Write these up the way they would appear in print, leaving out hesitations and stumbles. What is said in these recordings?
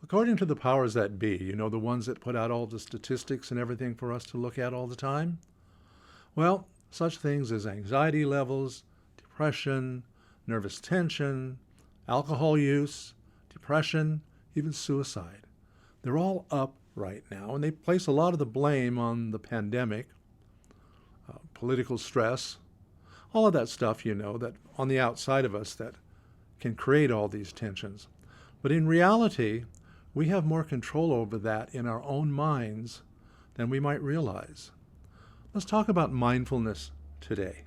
According to the powers that be, the ones that put out all the statistics and everything for us to look at all the time, well, such things as anxiety levels, depression, nervous tension, alcohol use, depression, even suicide. They're all up right now, and they place a lot of the blame on the pandemic, political stress, all of that stuff, that on the outside of us that can create all these tensions. But in reality, we have more control over that in our own minds than we might realize. Let's talk about mindfulness today.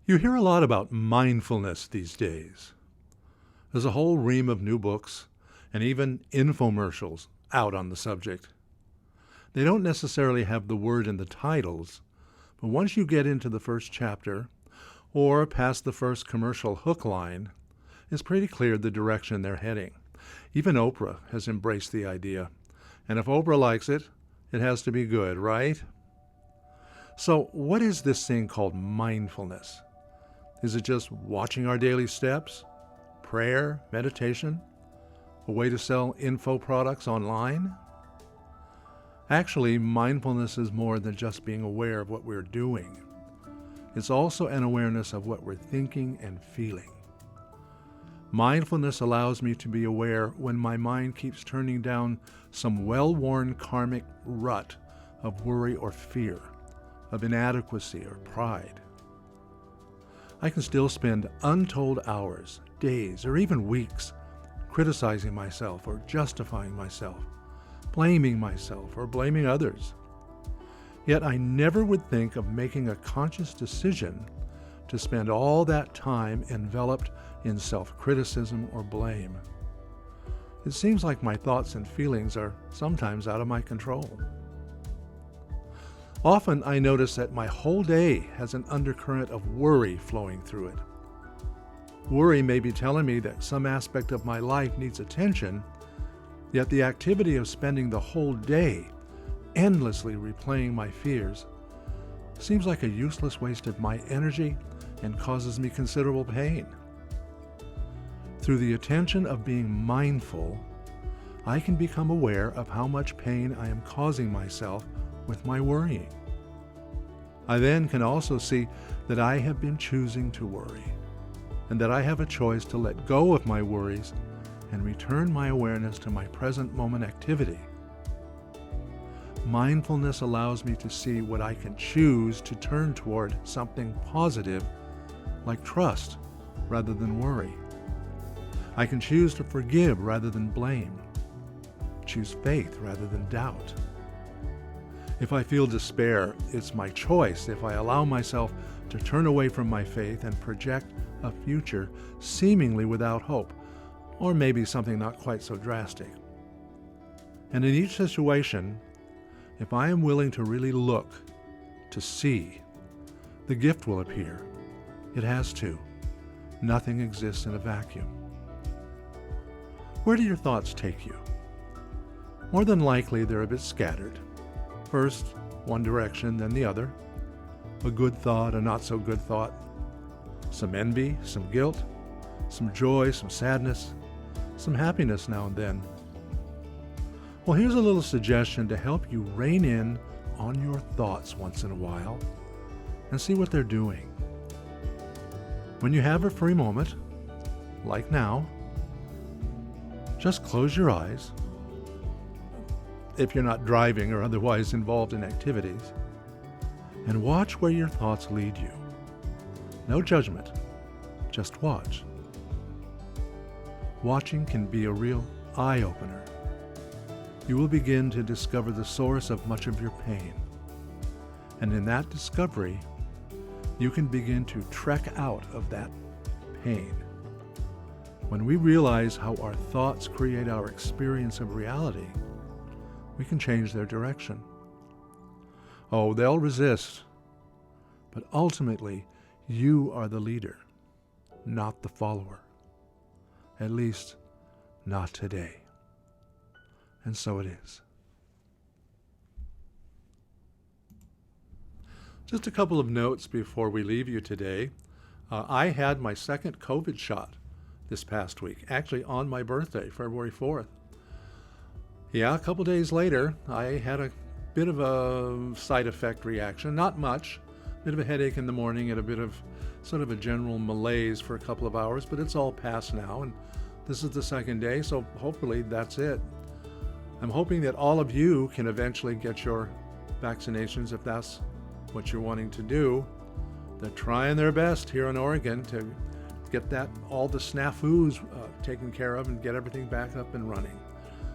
You hear a lot about mindfulness these days. There's a whole ream of new books and even infomercials out on the subject. They don't necessarily have the word in the titles, but once you get into the first chapter or past the first commercial hook line, it's pretty clear the direction they're heading. Even Oprah has embraced the idea. And if Oprah likes it, it has to be good, right? So what is this thing called mindfulness? Is it just watching our daily steps? Prayer? Meditation? A way to sell info products online? Actually, mindfulness is more than just being aware of what we're doing. It's also an awareness of what we're thinking and feeling. Mindfulness allows me to be aware when my mind keeps turning down some well-worn karmic rut of worry or fear, of inadequacy or pride. I can still spend untold hours, days, or even weeks criticizing myself or justifying myself, blaming myself or blaming others. Yet I never would think of making a conscious decision to spend all that time enveloped in self-criticism or blame. It seems like my thoughts and feelings are sometimes out of my control. Often I notice that my whole day has an undercurrent of worry flowing through it. Worry may be telling me that some aspect of my life needs attention, yet the activity of spending the whole day endlessly replaying my fears seems like a useless waste of my energy and causes me considerable pain. Through the attention of being mindful, I can become aware of how much pain I am causing myself with my worrying. I then can also see that I have been choosing to worry, and that I have a choice to let go of my worries and return my awareness to my present moment activity. Mindfulness allows me to see what I can choose to turn toward something positive, like trust, rather than worry. I can choose to forgive rather than blame, choose faith rather than doubt. If I feel despair, it's my choice if I allow myself to turn away from my faith and project a future seemingly without hope, or maybe something not quite so drastic. And in each situation, if I am willing to really look, to see, the gift will appear. It has to. Nothing exists in a vacuum. Where do your thoughts take you? More than likely, they're a bit scattered. First, one direction, then the other. A good thought, a not so good thought. Some envy, some guilt, some joy, some sadness, some happiness now and then. Well, here's a little suggestion to help you rein in on your thoughts once in a while and see what they're doing. When you have a free moment, like now, just close your eyes, if you're not driving or otherwise involved in activities, and watch where your thoughts lead you. No judgment, just watch. Watching can be a real eye-opener. You will begin to discover the source of much of your pain. And in that discovery, you can begin to trek out of that pain. When we realize how our thoughts create our experience of reality, we can change their direction. Oh, they'll resist, but ultimately, you are the leader, not the follower. At least, not today. And so it is. Just a couple of notes before we leave you today. I had my second COVID shot this past week, actually on my birthday, February 4th. Yeah, a couple days later, I had a bit of a side effect reaction, not much, a bit of a headache in the morning and a bit of sort of a general malaise for a couple of hours, but it's all past now, and this is the second day, so hopefully that's it. I'm hoping that all of you can eventually get your vaccinations if that's what you're wanting to do. They're trying their best here in Oregon to get all the snafus taken care of and get everything back up and running.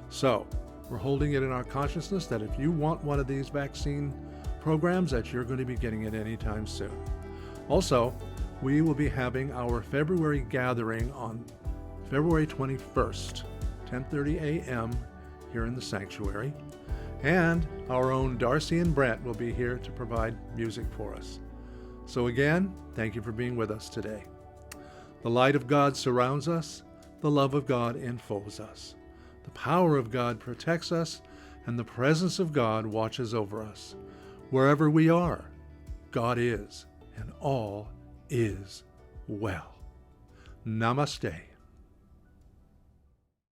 So we're holding it in our consciousness that if you want one of these vaccine programs, that you're going to be getting it anytime soon. Also, we will be having our February gathering on February 21st, 10:30 a.m. here in the sanctuary. And our own Darcy and Brent will be here to provide music for us. So again, thank you for being with us today. The light of God surrounds us. The love of God enfolds us. The power of God protects us, and the presence of God watches over us. Wherever we are, God is, and all is well. Namaste.